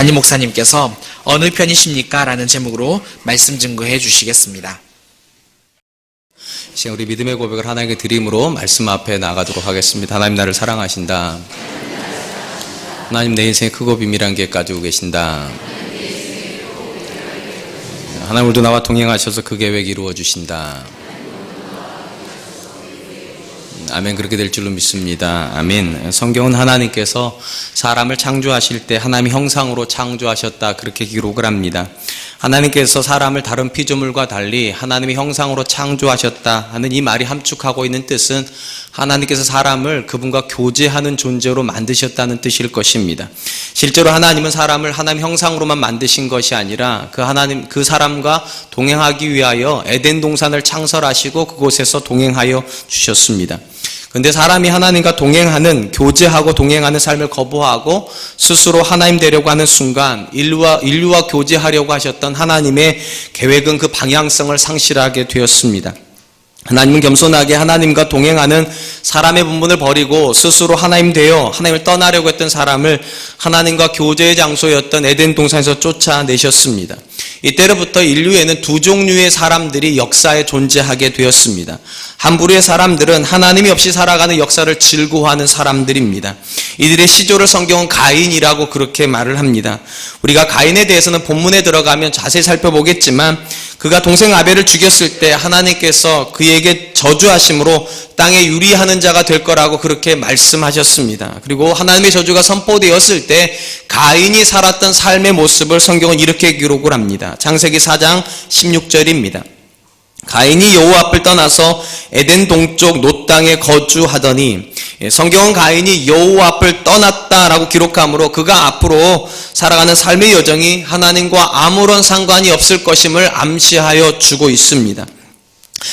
담임 목사님께서 어느 편이십니까? 라는 제목으로 말씀 증거해 주시겠습니다. 이제 우리 믿음의 고백을 하나님께 드림으로 말씀 앞에 나가도록 하겠습니다. 하나님 나를 사랑하신다. 하나님 내 인생의 크고 비밀한 계획 가지고 계신다. 하나님 오늘도 나와 동행하셔서 그 계획 이루어 주신다. 아멘. 그렇게 될 줄로 믿습니다. 아멘. 성경은 하나님께서 사람을 창조하실 때 하나님의 형상으로 창조하셨다 그렇게 기록을 합니다. 하나님께서 사람을 다른 피조물과 달리 하나님의 형상으로 창조하셨다 하는 이 말이 함축하고 있는 뜻은 하나님께서 사람을 그분과 교제하는 존재로 만드셨다는 뜻일 것입니다. 실제로 하나님은 사람을 하나님 형상으로만 만드신 것이 아니라 그 사람과 동행하기 위하여 에덴 동산을 창설하시고 그곳에서 동행하여 주셨습니다. 근데 사람이 하나님과 교제하고 동행하는 삶을 거부하고 스스로 하나님 되려고 하는 순간 인류와 교제하려고 하셨던 하나님의 계획은 그 방향성을 상실하게 되었습니다. 하나님은 겸손하게 하나님과 동행하는 사람의 분분을 버리고 스스로 하나님 되어 하나님을 떠나려고 했던 사람을 하나님과 교제의 장소였던 에덴 동산에서 쫓아내셨습니다. 이때로부터 인류에는 두 종류의 사람들이 역사에 존재하게 되었습니다. 한 부류의 사람들은 하나님이 없이 살아가는 역사를 즐거워하는 사람들입니다. 이들의 시조를 성경은 가인이라고 그렇게 말을 합니다. 우리가 가인에 대해서는 본문에 들어가면 자세히 살펴보겠지만 그가 동생 아벨을 죽였을 때 하나님께서 그에게 저주하심으로 땅에 유리하는 자가 될 거라고 그렇게 말씀하셨습니다. 그리고 하나님의 저주가 선포되었을 때 가인이 살았던 삶의 모습을 성경은 이렇게 기록을 합니다. 창세기 4장 16절입니다. 가인이 여호와 앞을 떠나서 에덴 동쪽 놋 땅에 거주하더니, 성경은 가인이 여호와 앞을 떠났다라고 기록하므로 그가 앞으로 살아가는 삶의 여정이 하나님과 아무런 상관이 없을 것임을 암시하여 주고 있습니다.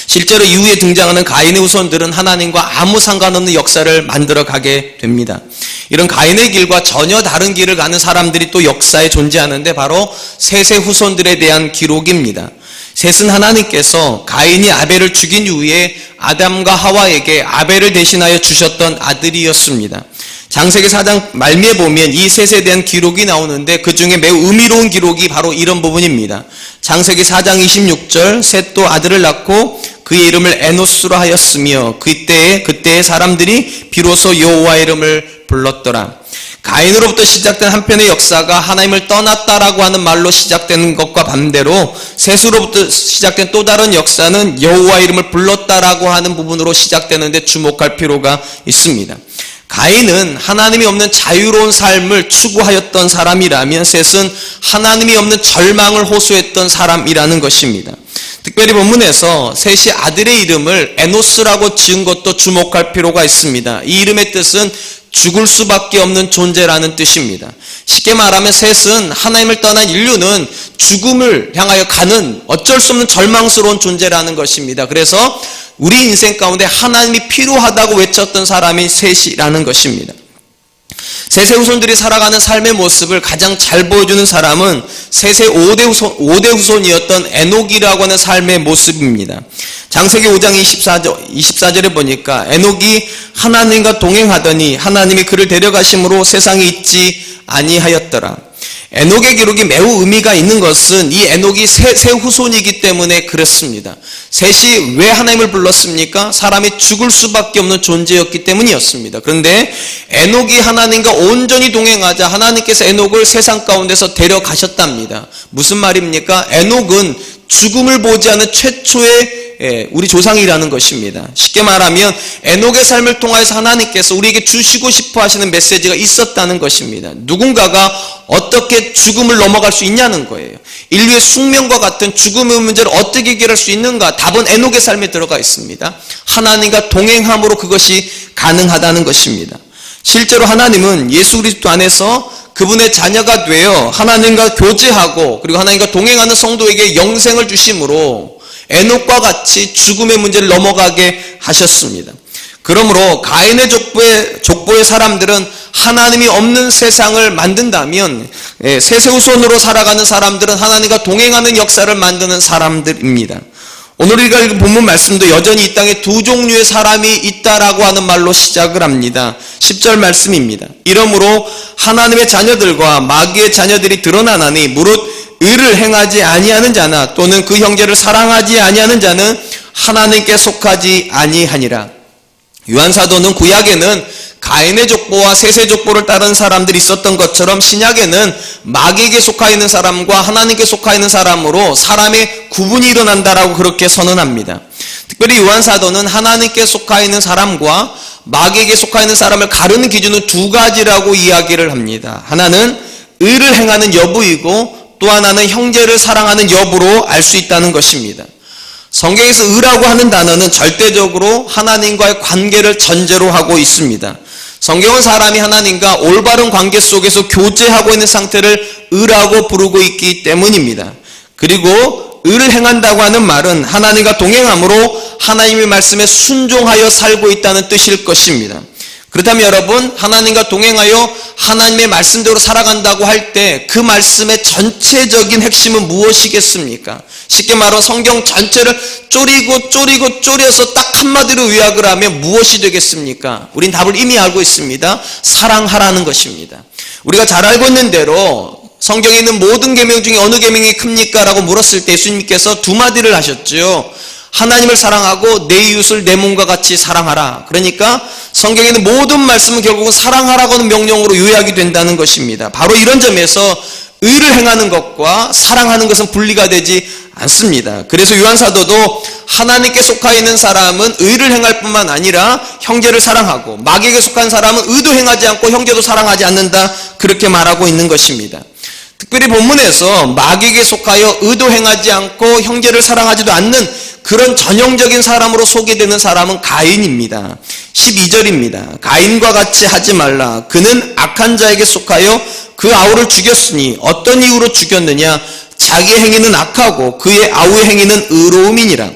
실제로 이후에 등장하는 가인의 후손들은 하나님과 아무 상관없는 역사를 만들어가게 됩니다. 이런 가인의 길과 전혀 다른 길을 가는 사람들이 또 역사에 존재하는데 바로 셋의 후손들에 대한 기록입니다. 셋은 하나님께서 가인이 아벨을 죽인 이후에 아담과 하와에게 아벨을 대신하여 주셨던 아들이었습니다. 창세기 4장 말미에 보면 이 셋에 대한 기록이 나오는데 그 중에 매우 의미로운 기록이 바로 이런 부분입니다. 창세기 4장 26절 셋도 아들을 낳고 그의 이름을 에노스로 하였으며 그때의 사람들이 비로소 여호와의 이름을 불렀더라. 가인으로부터 시작된 한편의 역사가 하나님을 떠났다라고 하는 말로 시작되는 것과 반대로 셋으로부터 시작된 또 다른 역사는 여호와의 이름을 불렀다라고 하는 부분으로 시작되는데 주목할 필요가 있습니다. 가인은 하나님이 없는 자유로운 삶을 추구하였던 사람이라면 셋은 하나님이 없는 절망을 호소했던 사람이라는 것입니다. 특별히 본문에서 셋이 아들의 이름을 에노스라고 지은 것도 주목할 필요가 있습니다. 이 이름의 뜻은 죽을 수밖에 없는 존재라는 뜻입니다. 쉽게 말하면 셋은 하나님을 떠난 인류는 죽음을 향하여 가는 어쩔 수 없는 절망스러운 존재라는 것입니다. 그래서 우리 인생 가운데 하나님이 필요하다고 외쳤던 사람이 셋이라는 것입니다. 셋의 후손들이 살아가는 삶의 모습을 가장 잘 보여주는 사람은 셋의 5대 후손이었던 에녹이라고 하는 삶의 모습입니다. 창세기 5장 24절에 보니까 에녹이 하나님과 동행하더니 하나님이 그를 데려가심으로 세상에 있지 아니하였더라. 에녹의 기록이 매우 의미가 있는 것은 이 에녹이 셋의 후손이기 때문에 그렇습니다. 셋이 왜 하나님을 불렀습니까? 사람이 죽을 수밖에 없는 존재였기 때문이었습니다. 그런데 에녹이 하나님과 온전히 동행하자 하나님께서 에녹을 세상 가운데서 데려가셨답니다. 무슨 말입니까? 에녹은 죽음을 보지 않은 최초의 우리 조상이라는 것입니다. 쉽게 말하면 에녹의 삶을 통해서 하나님께서 우리에게 주시고 싶어 하시는 메시지가 있었다는 것입니다. 누군가가 어떻게 죽음을 넘어갈 수 있냐는 거예요. 인류의 숙명과 같은 죽음의 문제를 어떻게 해결할 수 있는가? 답은 에녹의 삶에 들어가 있습니다. 하나님과 동행함으로 그것이 가능하다는 것입니다. 실제로 하나님은 예수 그리스도 안에서 그분의 자녀가 되어 하나님과 교제하고 그리고 하나님과 동행하는 성도에게 영생을 주심으로 에녹과 같이 죽음의 문제를 넘어가게 하셨습니다. 그러므로 가인의 족보의 사람들은 하나님이 없는 세상을 만든다면 셋의 후손으로 살아가는 사람들은 하나님과 동행하는 역사를 만드는 사람들입니다. 오늘 우리가 읽은 본문 말씀도 여전히 이 땅에 두 종류의 사람이 있다라고 하는 말로 시작을 합니다. 10절 말씀입니다. 이러므로 하나님의 자녀들과 마귀의 자녀들이 드러나나니 무릇 의를 행하지 아니하는 자나 또는 그 형제를 사랑하지 아니하는 자는 하나님께 속하지 아니하니라. 요한사도는 구약에는 가인의 족보와 셋의 족보를 따른 사람들이 있었던 것처럼 신약에는 마귀에게 속하 있는 사람과 하나님께 속하 있는 사람으로 사람의 구분이 일어난다라고 그렇게 선언합니다. 특별히 요한사도는 하나님께 속하 있는 사람과 마귀에게 속하 있는 사람을 가르는 기준은 두 가지라고 이야기를 합니다. 하나는 의를 행하는 여부이고 또 하나는 형제를 사랑하는 여부로 알 수 있다는 것입니다. 성경에서 의라고 하는 단어는 절대적으로 하나님과의 관계를 전제로 하고 있습니다. 성경은 사람이 하나님과 올바른 관계 속에서 교제하고 있는 상태를 의라고 부르고 있기 때문입니다. 그리고 의를 행한다고 하는 말은 하나님과 동행함으로 하나님의 말씀에 순종하여 살고 있다는 뜻일 것입니다. 그렇다면 여러분, 하나님과 동행하여 하나님의 말씀대로 살아간다고 할 때 그 말씀의 전체적인 핵심은 무엇이겠습니까? 쉽게 말하면 성경 전체를 쪼려서 딱 한마디로 요약을 하면 무엇이 되겠습니까? 우린 답을 이미 알고 있습니다. 사랑하라는 것입니다. 우리가 잘 알고 있는 대로 성경에 있는 모든 계명 중에 어느 계명이 큽니까? 라고 물었을 때 예수님께서 두 마디를 하셨죠. 하나님을 사랑하고 내 이웃을 내 몸과 같이 사랑하라. 그러니까 성경에 있는 모든 말씀은 결국은 사랑하라고 하는 명령으로 요약이 된다는 것입니다. 바로 이런 점에서 의를 행하는 것과 사랑하는 것은 분리가 되지 않습니다. 그래서 요한사도도 하나님께 속하 있는 사람은 의를 행할 뿐만 아니라 형제를 사랑하고 마귀에게 속한 사람은 의도 행하지 않고 형제도 사랑하지 않는다, 그렇게 말하고 있는 것입니다. 특별히 본문에서 마귀에게 속하여 의도 행하지 않고 형제를 사랑하지도 않는 그런 전형적인 사람으로 소개되는 사람은 가인입니다. 12절입니다. 가인과 같이 하지 말라. 그는 악한 자에게 속하여 그 아우를 죽였으니 어떤 이유로 죽였느냐? 자기의 행위는 악하고 그의 아우의 행위는 의로움이니라.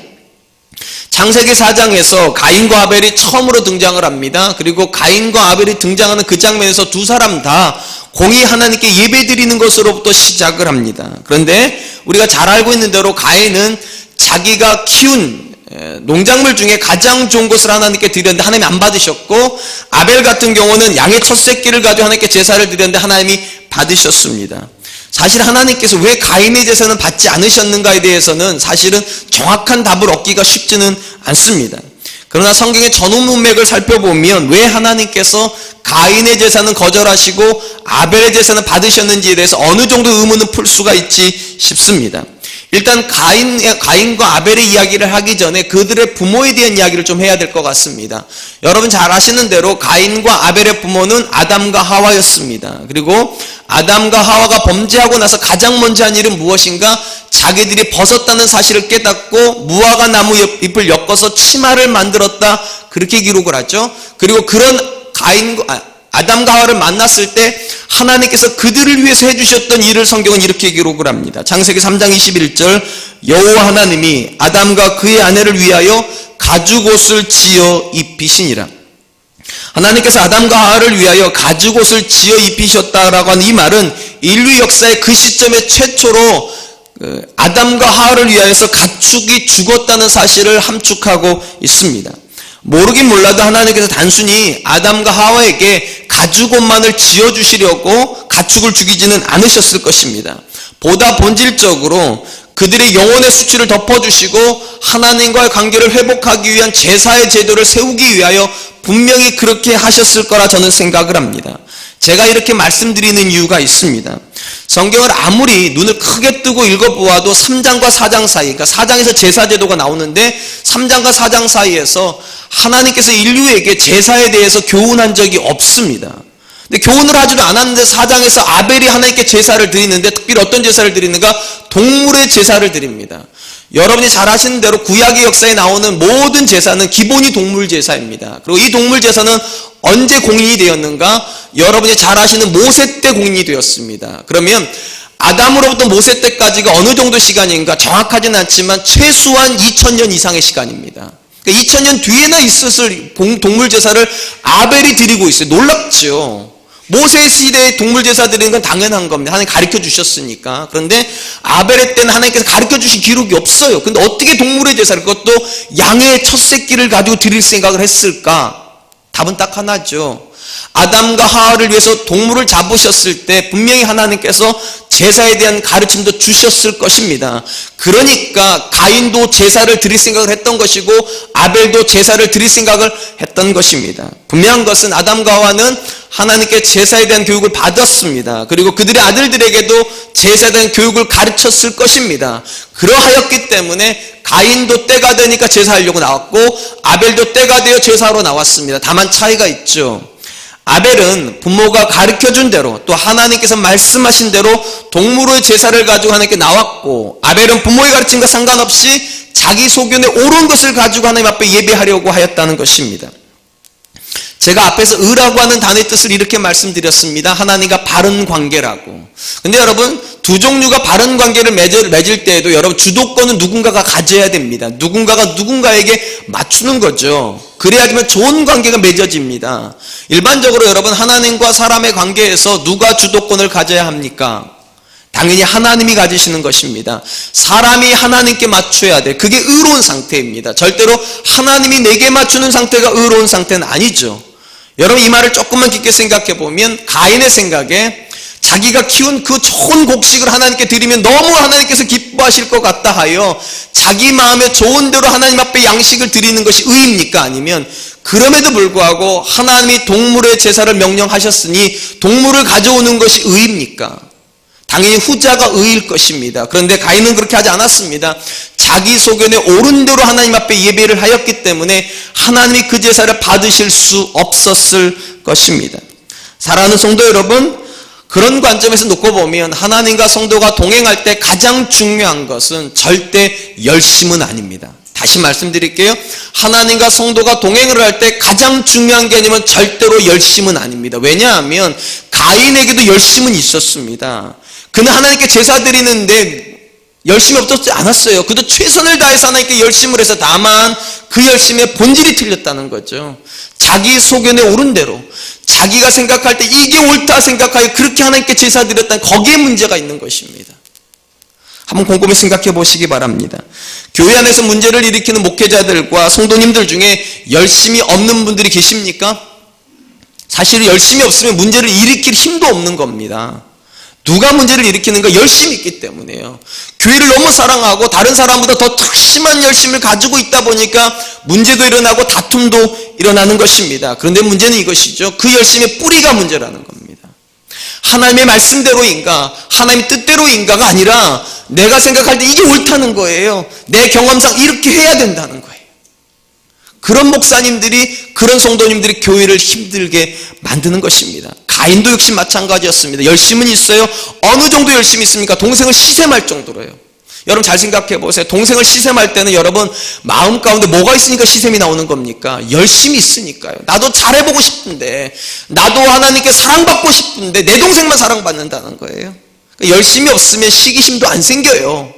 창세기 4장에서 가인과 아벨이 처음으로 등장을 합니다. 그리고 가인과 아벨이 등장하는 그 장면에서 두 사람 다 공히 하나님께 예배드리는 것으로부터 시작을 합니다. 그런데 우리가 잘 알고 있는 대로 가인은 자기가 키운 농작물 중에 가장 좋은 것을 하나님께 드렸는데 하나님이 안 받으셨고, 아벨 같은 경우는 양의 첫 새끼를 가지고 하나님께 제사를 드렸는데 하나님이 받으셨습니다. 사실 하나님께서 왜 가인의 제사는 받지 않으셨는가에 대해서는 사실은 정확한 답을 얻기가 쉽지는 않습니다. 그러나 성경의 전후 문맥을 살펴보면 왜 하나님께서 가인의 제사는 거절하시고 아벨의 제사는 받으셨는지에 대해서 어느 정도 의문은 풀 수가 있지 싶습니다. 일단 가인과 아벨의 이야기를 하기 전에 그들의 부모에 대한 이야기를 좀 해야 될 것 같습니다. 여러분 잘 아시는 대로 가인과 아벨의 부모는 아담과 하와였습니다. 그리고 아담과 하와가 범죄하고 나서 가장 먼저 한 일은 무엇인가? 자기들이 벗었다는 사실을 깨닫고 무화과 나무 잎을 엮어서 치마를 만들었다, 그렇게 기록을 하죠. 그리고 그런 아담과 하와를 만났을 때 하나님께서 그들을 위해서 해주셨던 일을 성경은 이렇게 기록을 합니다. 창세기 3장 21절, 여호와 하나님이 아담과 그의 아내를 위하여 가죽옷을 지어 입히시니라. 하나님께서 아담과 하와를 위하여 가죽옷을 지어 입히셨다라고 하는 이 말은 인류 역사의 그 시점에 최초로 아담과 하와를 위하여서 가축이 죽었다는 사실을 함축하고 있습니다. 모르긴 몰라도 하나님께서 단순히 아담과 하와에게 가죽옷만을 지어주시려고 가축을 죽이지는 않으셨을 것입니다. 보다 본질적으로 그들의 영혼의 수치를 덮어주시고 하나님과의 관계를 회복하기 위한 제사의 제도를 세우기 위하여 분명히 그렇게 하셨을 거라 저는 생각을 합니다. 제가 이렇게 말씀드리는 이유가 있습니다. 성경을 아무리 눈을 크게 뜨고 읽어보아도 3장과 4장 사이, 그러니까 4장에서 제사 제도가 나오는데 3장과 4장 사이에서 하나님께서 인류에게 제사에 대해서 교훈한 적이 없습니다. 근데 교훈을 하지도 않았는데 4장에서 아벨이 하나님께 제사를 드리는데, 특별히 어떤 제사를 드리는가? 동물의 제사를 드립니다. 여러분이 잘 아시는 대로 구약의 역사에 나오는 모든 제사는 기본이 동물 제사입니다. 그리고 이 동물 제사는 언제 공인이 되었는가? 여러분이 잘 아시는 모세 때 공인이 되었습니다. 그러면 아담으로부터 모세 때까지가 어느 정도 시간인가 정확하지는 않지만 최소한 2000년 이상의 시간입니다. 그러니까 2000년 뒤에나 있었을 동물 제사를 아벨이 드리고 있어요. 놀랍죠. 모세 시대에 동물 제사 드리는 건 당연한 겁니다. 하나님 가르쳐 주셨으니까. 그런데 아벨의 때는 하나님께서 가르쳐 주신 기록이 없어요. 근데 어떻게 동물의 제사를, 그것도 양의 첫 새끼를 가지고 드릴 생각을 했을까? 답은 딱 하나죠. 아담과 하와를 위해서 동물을 잡으셨을 때 분명히 하나님께서 제사에 대한 가르침도 주셨을 것입니다. 그러니까 가인도 제사를 드릴 생각을 했던 것이고 아벨도 제사를 드릴 생각을 했던 것입니다. 분명한 것은 아담과 하와는 하나님께 제사에 대한 교육을 받았습니다. 그리고 그들의 아들들에게도 제사에 대한 교육을 가르쳤을 것입니다. 그러하였기 때문에 가인도 때가 되니까 제사하려고 나왔고 아벨도 때가 되어 제사하러 나왔습니다. 다만 차이가 있죠. 아벨은 부모가 가르쳐준 대로 또 하나님께서 말씀하신 대로 동물의 제사를 가지고 하나님께 나왔고, 아벨은 부모의 가르침과 상관없이 자기 소견에 옳은 것을 가지고 하나님 앞에 예배하려고 하였다는 것입니다. 제가 앞에서 의라고 하는 단어의 뜻을 이렇게 말씀드렸습니다. 하나님과 바른 관계라고. 근데 여러분, 두 종류가 바른 관계를 맺을 때에도 여러분 주도권은 누군가가 가져야 됩니다. 누군가가 누군가에게 맞추는 거죠. 그래야지만 좋은 관계가 맺어집니다. 일반적으로 여러분, 하나님과 사람의 관계에서 누가 주도권을 가져야 합니까? 당연히 하나님이 가지시는 것입니다. 사람이 하나님께 맞춰야 돼. 그게 의로운 상태입니다. 절대로 하나님이 내게 맞추는 상태가 의로운 상태는 아니죠. 여러분, 이 말을 조금만 깊게 생각해 보면 가인의 생각에 자기가 키운 그 좋은 곡식을 하나님께 드리면 너무 하나님께서 기뻐하실 것 같다 하여 자기 마음에 좋은 대로 하나님 앞에 양식을 드리는 것이 의입니까? 아니면 그럼에도 불구하고 하나님이 동물의 제사를 명령하셨으니 동물을 가져오는 것이 의입니까? 당연히 후자가 의일 것입니다. 그런데 가인은 그렇게 하지 않았습니다. 자기 소견에 옳은 대로 하나님 앞에 예배를 하였기 때문에 하나님이 그 제사를 받으실 수 없었을 것입니다. 사랑하는 성도 여러분, 그런 관점에서 놓고 보면 하나님과 성도가 동행할 때 가장 중요한 것은 절대 열심은 아닙니다. 다시 말씀드릴게요. 하나님과 성도가 동행을 할 때 가장 중요한 게 아니면 절대로 열심은 아닙니다. 왜냐하면 가인에게도 열심은 있었습니다. 그는 하나님께 제사 드리는데 열심이 없었지 않았어요. 그도 최선을 다해서 하나님께 열심을 해서, 다만 그 열심의 본질이 틀렸다는 거죠. 자기 소견에 옳은 대로 자기가 생각할 때 이게 옳다 생각하여 그렇게 하나님께 제사 드렸다는 거기에 문제가 있는 것입니다. 한번 곰곰이 생각해 보시기 바랍니다. 교회 안에서 문제를 일으키는 목회자들과 성도님들 중에 열심이 없는 분들이 계십니까? 사실 열심이 없으면 문제를 일으킬 힘도 없는 겁니다. 누가 문제를 일으키는가? 열심이 있기 때문에요. 교회를 너무 사랑하고 다른 사람보다 더 특심한 열심을 가지고 있다 보니까 문제도 일어나고 다툼도 일어나는 것입니다. 그런데 문제는 이것이죠. 그 열심의 뿌리가 문제라는 겁니다. 하나님의 말씀대로인가, 하나님의 뜻대로인가가 아니라 내가 생각할 때 이게 옳다는 거예요. 내 경험상 이렇게 해야 된다는 거예요. 그런 목사님들이, 그런 성도님들이 교회를 힘들게 만드는 것입니다. 가인도 역시 마찬가지였습니다. 열심은 있어요. 어느 정도 열심이 있습니까? 동생을 시샘할 정도로요. 여러분 잘 생각해 보세요. 동생을 시샘할 때는 여러분 마음 가운데 뭐가 있으니까 시샘이 나오는 겁니까? 열심이 있으니까요. 나도 잘해보고 싶은데, 나도 하나님께 사랑받고 싶은데 내 동생만 사랑받는다는 거예요. 그러니까 열심이 없으면 시기심도 안 생겨요.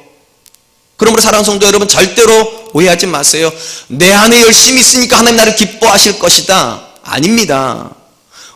그러므로 사랑하는 성도 여러분, 절대로 오해하지 마세요. 내 안에 열심이 있으니까 하나님 나를 기뻐하실 것이다. 아닙니다.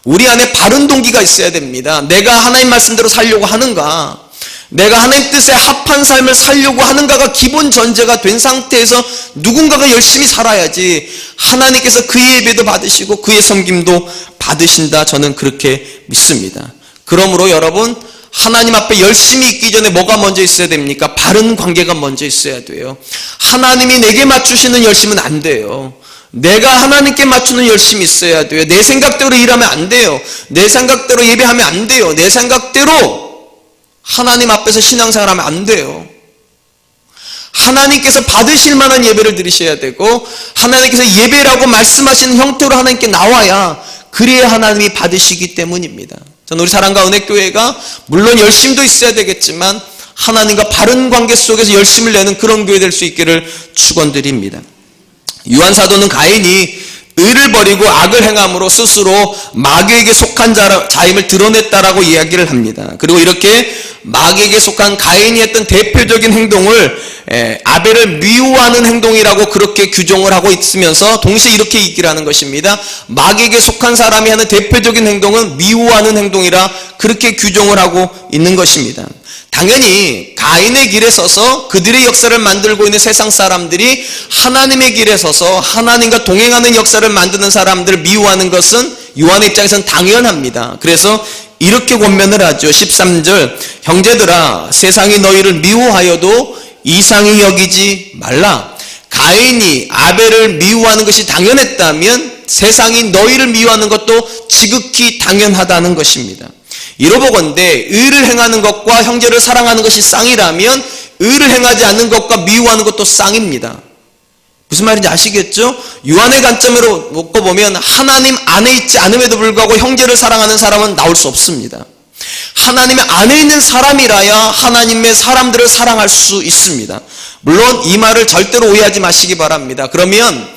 우리 안에 바른 동기가 있어야 됩니다. 내가 하나님 말씀대로 살려고 하는가, 내가 하나님 뜻에 합한 삶을 살려고 하는가가 기본 전제가 된 상태에서 누군가가 열심히 살아야지 하나님께서 그의 예배도 받으시고 그의 섬김도 받으신다. 저는 그렇게 믿습니다. 그러므로 여러분, 하나님 앞에 열심히 있기 전에 뭐가 먼저 있어야 됩니까? 바른 관계가 먼저 있어야 돼요. 하나님이 내게 맞추시는 열심은 안 돼요. 내가 하나님께 맞추는 열심이 있어야 돼요. 내 생각대로 일하면 안 돼요. 내 생각대로 예배하면 안 돼요. 내 생각대로 하나님 앞에서 신앙생활하면 안 돼요. 하나님께서 받으실 만한 예배를 드리셔야 되고, 하나님께서 예배라고 말씀하시는 형태로 하나님께 나와야, 그래야 하나님이 받으시기 때문입니다. 저는 우리 사랑과 은혜교회가 물론 열심도 있어야 되겠지만 하나님과 바른 관계 속에서 열심을 내는 그런 교회 될 수 있기를 축원드립니다. 요한 사도는 가인이 의를 버리고 악을 행함으로 스스로 마귀에게 속한 자임을 드러냈다라고 이야기를 합니다. 그리고 이렇게 마귀에게 속한 가인이 했던 대표적인 행동을 아벨을 미워하는 행동이라고 그렇게 규정을 하고 있으면서 동시에 이렇게 얘기를 하는 것입니다. 마귀에게 속한 사람이 하는 대표적인 행동은 미워하는 행동이라 그렇게 규정을 하고 있는 것입니다. 당연히 가인의 길에 서서 그들의 역사를 만들고 있는 세상 사람들이 하나님의 길에 서서 하나님과 동행하는 역사를 만드는 사람들을 미워하는 것은 요한의 입장에서는 당연합니다. 그래서 이렇게 권면을 하죠. 13절, 형제들아 세상이 너희를 미워하여도 이상히 여기지 말라. 가인이 아벨을 미워하는 것이 당연했다면 세상이 너희를 미워하는 것도 지극히 당연하다는 것입니다. 이로보건대 의를 행하는 것과 형제를 사랑하는 것이 쌍이라면 의를 행하지 않는 것과 미워하는 것도 쌍입니다. 무슨 말인지 아시겠죠? 요한의 관점으로 놓고 보면 하나님 안에 있지 않음에도 불구하고 형제를 사랑하는 사람은 나올 수 없습니다. 하나님 안에 있는 사람이라야 하나님의 사람들을 사랑할 수 있습니다. 물론 이 말을 절대로 오해하지 마시기 바랍니다. 그러면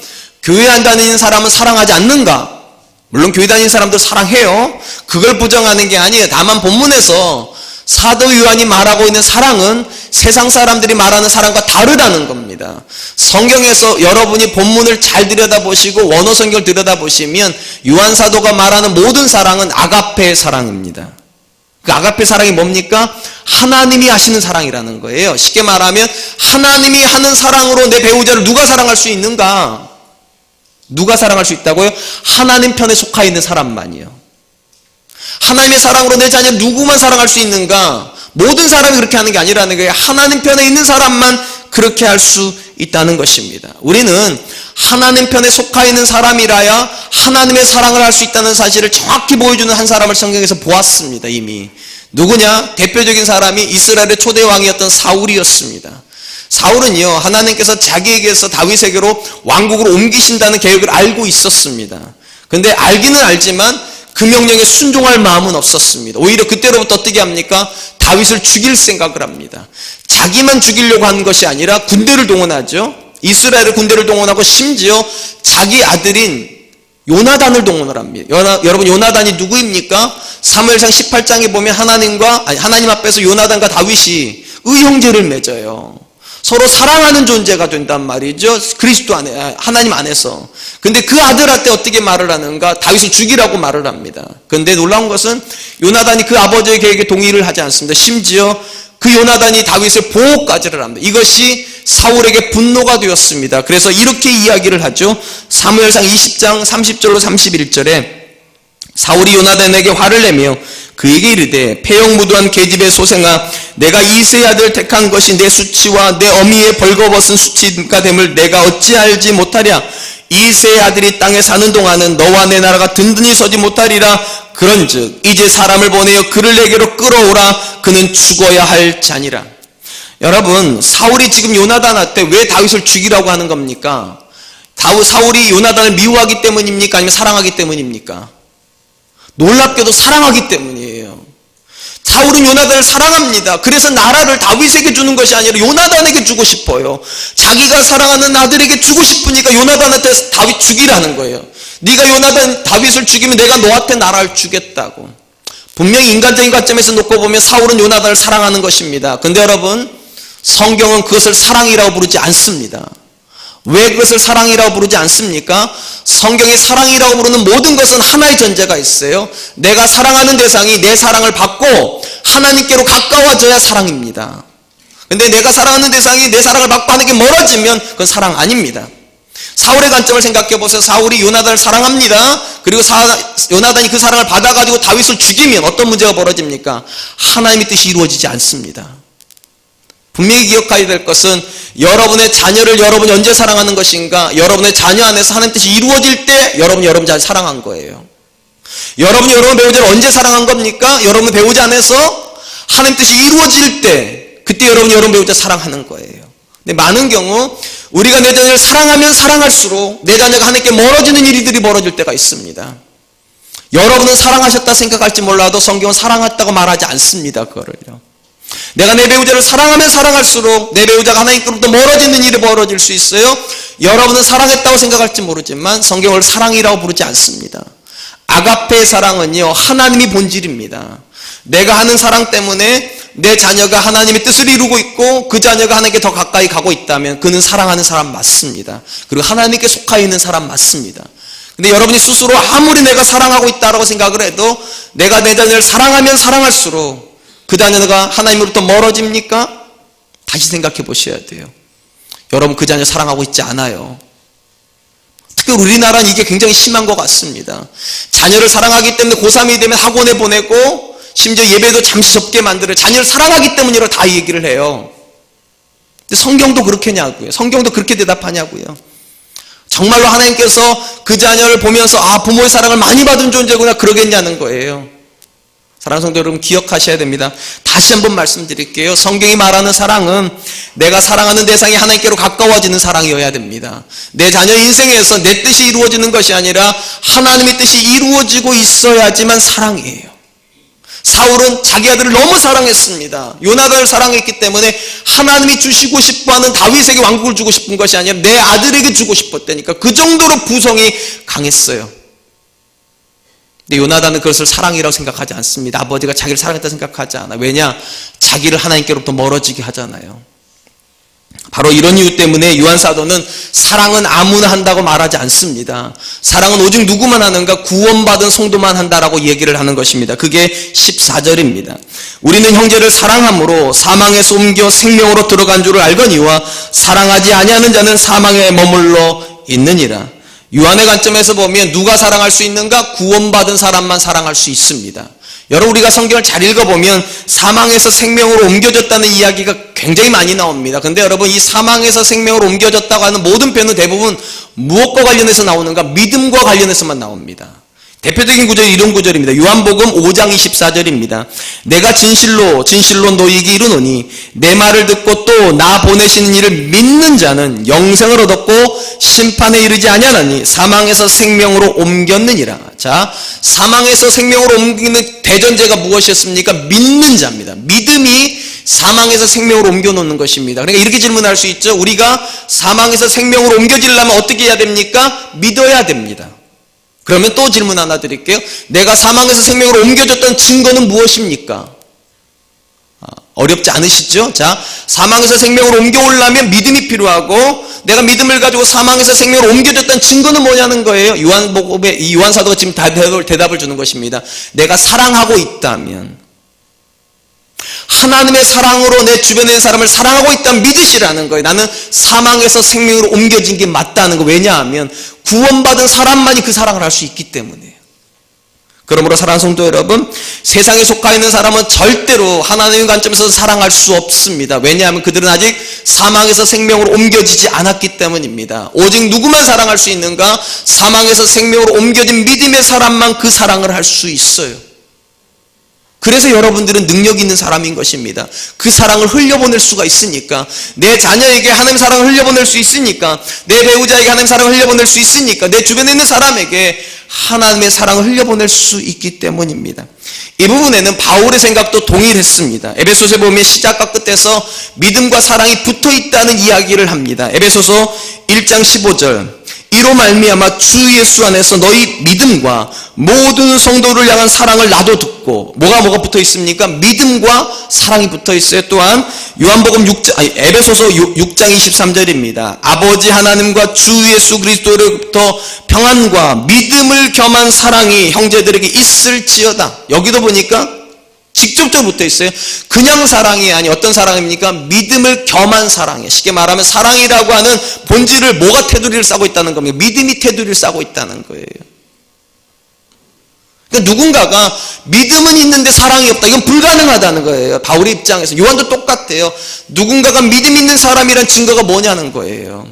교회 안 다니는 사람은 사랑하지 않는가? 물론 교회 다니는 사람도 사랑해요. 그걸 부정하는 게 아니에요. 다만 본문에서 사도 요한이 말하고 있는 사랑은 세상 사람들이 말하는 사랑과 다르다는 겁니다. 성경에서 여러분이 본문을 잘 들여다보시고 원어 성경을 들여다보시면 요한 사도가 말하는 모든 사랑은 아가페 사랑입니다. 그 아가페 사랑이 뭡니까? 하나님이 하시는 사랑이라는 거예요. 쉽게 말하면 하나님이 하는 사랑으로 내 배우자를 누가 사랑할 수 있는가? 누가 사랑할 수 있다고요? 하나님 편에 속하 있는 사람만이요. 하나님의 사랑으로 내 자녀 누구만 사랑할 수 있는가? 모든 사람이 그렇게 하는 게 아니라는 거예요. 하나님 편에 있는 사람만 그렇게 할 수 있다는 것입니다. 우리는 하나님 편에 속하 있는 사람이라야 하나님의 사랑을 할 수 있다는 사실을 정확히 보여주는 한 사람을 성경에서 보았습니다. 이미. 누구냐? 대표적인 사람이 이스라엘의 초대 왕이었던 사울이었습니다. 사울은요, 하나님께서 자기에게서 다윗에게로 왕국으로 옮기신다는 계획을 알고 있었습니다. 근데 알기는 알지만 그 명령에 순종할 마음은 없었습니다. 오히려 그때로부터 어떻게 합니까? 다윗을 죽일 생각을 합니다. 자기만 죽이려고 하는 것이 아니라 군대를 동원하죠. 이스라엘의 군대를 동원하고 심지어 자기 아들인 요나단을 동원을 합니다. 여러분 요나단이 누구입니까? 사무엘상 18장에 보면 하나님 앞에서 요나단과 다윗이 의형제를 맺어요. 서로 사랑하는 존재가 된단 말이죠. 그리스도 안에, 하나님 안에서. 근데 그 아들한테 어떻게 말을 하는가? 다윗을 죽이라고 말을 합니다. 근데 놀라운 것은 요나단이 그 아버지의 계획에 동의를 하지 않습니다. 심지어 그 요나단이 다윗을 보호까지를 합니다. 이것이 사울에게 분노가 되었습니다. 그래서 이렇게 이야기를 하죠. 사무엘상 20장 30절로 31절에 사울이 요나단에게 화를 내며 그에게 이르되 폐역무도한 계집의 소생아 내가 이새의 아들 택한 것이 내 수치와 내 어미의 벌거벗은 수치가 됨을 내가 어찌 알지 못하랴. 이새의 아들이 땅에 사는 동안은 너와 내 나라가 든든히 서지 못하리라. 그런즉 이제 사람을 보내어 그를 내게로 끌어오라. 그는 죽어야 할 자니라. 여러분, 사울이 지금 요나단한테 왜 다윗을 죽이라고 하는 겁니까? 사울이 요나단을 미워하기 때문입니까? 아니면 사랑하기 때문입니까? 놀랍게도 사랑하기 때문이에요. 사울은 요나단을 사랑합니다. 그래서 나라를 다윗에게 주는 것이 아니라 요나단에게 주고 싶어요. 자기가 사랑하는 아들에게 주고 싶으니까 요나단한테 다윗 죽이라는 거예요. 네가 다윗을 죽이면 내가 너한테 나라를 주겠다고. 분명히 인간적인 관점에서 놓고 보면 사울은 요나단을 사랑하는 것입니다. 근데 여러분, 성경은 그것을 사랑이라고 부르지 않습니다. 왜 그것을 사랑이라고 부르지 않습니까? 성경이 사랑이라고 부르는 모든 것은 하나의 전제가 있어요. 내가 사랑하는 대상이 내 사랑을 받고 하나님께로 가까워져야 사랑입니다. 근데 내가 사랑하는 대상이 내 사랑을 받고 하나님께 멀어지면 그건 사랑 아닙니다. 사울의 관점을 생각해 보세요. 사울이 요나단을 사랑합니다. 그리고 요나단이 그 사랑을 받아가지고 다윗을 죽이면 어떤 문제가 벌어집니까? 하나님의 뜻이 이루어지지 않습니다. 분명히 기억해야 될 것은 여러분의 자녀를 여러분이 언제 사랑하는 것인가? 여러분의 자녀 안에서 하나님 뜻이 이루어질 때 여러분이 여러분 자녀를 사랑한 거예요. 여러분이 여러분 배우자를 언제 사랑한 겁니까? 여러분 배우자 안에서 하나님 뜻이 이루어질 때 그때 여러분이 여러분 배우자 사랑하는 거예요. 근데 많은 경우 우리가 내 자녀를 사랑하면 사랑할수록 내 자녀가 하나님께 멀어지는 일들이 벌어질 때가 있습니다. 여러분은 사랑하셨다 생각할지 몰라도 성경은 사랑했다고 말하지 않습니다. 그거를요. 내가 내 배우자를 사랑하면 사랑할수록 내 배우자가 하나님께로부터 멀어지는 일이 벌어질 수 있어요. 여러분은 사랑했다고 생각할지 모르지만 성경을 사랑이라고 부르지 않습니다. 아가페의 사랑은요, 하나님이 본질입니다. 내가 하는 사랑 때문에 내 자녀가 하나님의 뜻을 이루고 있고 그 자녀가 하나님께 더 가까이 가고 있다면 그는 사랑하는 사람 맞습니다. 그리고 하나님께 속하 있는 사람 맞습니다. 근데 여러분이 스스로 아무리 내가 사랑하고 있다라고 생각을 해도 내가 내 자녀를 사랑하면 사랑할수록 그 자녀가 하나님으로부터 멀어집니까? 다시 생각해 보셔야 돼요. 여러분 그 자녀 사랑하고 있지 않아요. 특히 우리나라는 이게 굉장히 심한 것 같습니다. 자녀를 사랑하기 때문에 고3이 되면 학원에 보내고 심지어 예배도 잠시 접게 만들어요. 자녀를 사랑하기 때문이라고 다 얘기를 해요. 근데 성경도 그렇게냐고요. 성경도 그렇게 대답하냐고요. 정말로 하나님께서 그 자녀를 보면서 부모의 사랑을 많이 받은 존재구나 그러겠냐는 거예요. 사랑하는 성도 여러분 기억하셔야 됩니다. 다시 한번 말씀드릴게요. 성경이 말하는 사랑은 내가 사랑하는 대상이 하나님께로 가까워지는 사랑이어야 됩니다. 내 자녀 인생에서 내 뜻이 이루어지는 것이 아니라 하나님의 뜻이 이루어지고 있어야지만 사랑이에요. 사울은 자기 아들을 너무 사랑했습니다. 요나단을 사랑했기 때문에 하나님이 주시고 싶어하는 다윗에게 왕국을 주고 싶은 것이 아니라 내 아들에게 주고 싶었다니까. 그 정도로 부성이 강했어요. 근데 요나단은 그것을 사랑이라고 생각하지 않습니다. 아버지가 자기를 사랑했다 생각하지 않아. 왜냐? 자기를 하나님께로부터 멀어지게 하잖아요. 바로 이런 이유 때문에 요한사도는 사랑은 아무나 한다고 말하지 않습니다. 사랑은 오직 누구만 하는가? 구원받은 성도만 한다라고 얘기를 하는 것입니다. 그게 14절입니다. 우리는 형제를 사랑함으로 사망에서 옮겨 생명으로 들어간 줄을 알거니와 사랑하지 아니하는 자는 사망에 머물러 있느니라. 요한의 관점에서 보면 누가 사랑할 수 있는가? 구원받은 사람만 사랑할 수 있습니다. 여러분 우리가 성경을 잘 읽어보면 사망에서 생명으로 옮겨졌다는 이야기가 굉장히 많이 나옵니다. 근데 여러분 이 사망에서 생명으로 옮겨졌다고 하는 모든 표현은 대부분 무엇과 관련해서 나오는가? 믿음과 관련해서만 나옵니다. 대표적인 구절이 이런 구절입니다. 요한복음 5장 24절입니다. 내가 진실로 너희에게 이르노니 내 말을 듣고 또 나 보내시는 이를 믿는 자는 영생을 얻었고 심판에 이르지 아니하나니 사망에서 생명으로 옮겼느니라. 자, 사망에서 생명으로 옮기는 대전제가 무엇이었습니까? 믿는 자입니다. 믿음이 사망에서 생명으로 옮겨놓는 것입니다. 그러니까 이렇게 질문할 수 있죠. 우리가 사망에서 생명으로 옮겨지려면 어떻게 해야 됩니까? 믿어야 됩니다. 그러면 또 질문 하나 드릴게요. 내가 사망에서 생명으로 옮겨졌던 증거는 무엇입니까? 어렵지 않으시죠? 자, 사망에서 생명으로 옮겨오려면 믿음이 필요하고 내가 믿음을 가지고 사망에서 생명으로 옮겨졌던 증거는 뭐냐는 거예요. 요한복음에 이 요한사도가 지금 대답을 주는 것입니다. 내가 사랑하고 있다면 하나님의 사랑으로 내 주변에 있는 사람을 사랑하고 있다면 믿으시라는 거예요. 나는 사망에서 생명으로 옮겨진 게 맞다는 거. 왜냐하면 구원받은 사람만이 그 사랑을 할 수 있기 때문이에요. 그러므로 사랑하는 성도 여러분, 세상에 속하 있는 사람은 절대로 하나님의 관점에서 사랑할 수 없습니다. 왜냐하면 그들은 아직 사망에서 생명으로 옮겨지지 않았기 때문입니다. 오직 누구만 사랑할 수 있는가? 사망에서 생명으로 옮겨진 믿음의 사람만 그 사랑을 할 수 있어요. 그래서 여러분들은 능력 있는 사람인 것입니다. 그 사랑을 흘려보낼 수가 있으니까, 내 자녀에게 하나님의 사랑을 흘려보낼 수 있으니까, 내 배우자에게 하나님의 사랑을 흘려보낼 수 있으니까, 내 주변에 있는 사람에게 하나님의 사랑을 흘려보낼 수 있기 때문입니다. 이 부분에는 바울의 생각도 동일했습니다. 에베소서에 보면 시작과 끝에서 믿음과 사랑이 붙어있다는 이야기를 합니다. 에베소서 1장 15절, 이로 말미암아 주 예수 안에서 너희 믿음과 모든 성도를 향한 사랑을 나도 듣고, 뭐가 붙어 있습니까? 믿음과 사랑이 붙어 있어요. 또한 요한복음 에베소서 6장 23절입니다. 아버지 하나님과 주 예수 그리스도로부터 평안과 믿음을 겸한 사랑이 형제들에게 있을지어다. 여기도 보니까 직접적으로 붙어 있어요. 그냥 사랑이 아니 어떤 사랑입니까? 믿음을 겸한 사랑이에요. 쉽게 말하면 사랑이라고 하는 본질을 뭐가 테두리를 싸고 있다는 겁니까? 믿음이 테두리를 싸고 있다는 거예요. 그러니까 누군가가 믿음은 있는데 사랑이 없다. 이건 불가능하다는 거예요. 바울의 입장에서. 요한도 똑같아요. 누군가가 믿음 있는 사람이란 증거가 뭐냐는 거예요.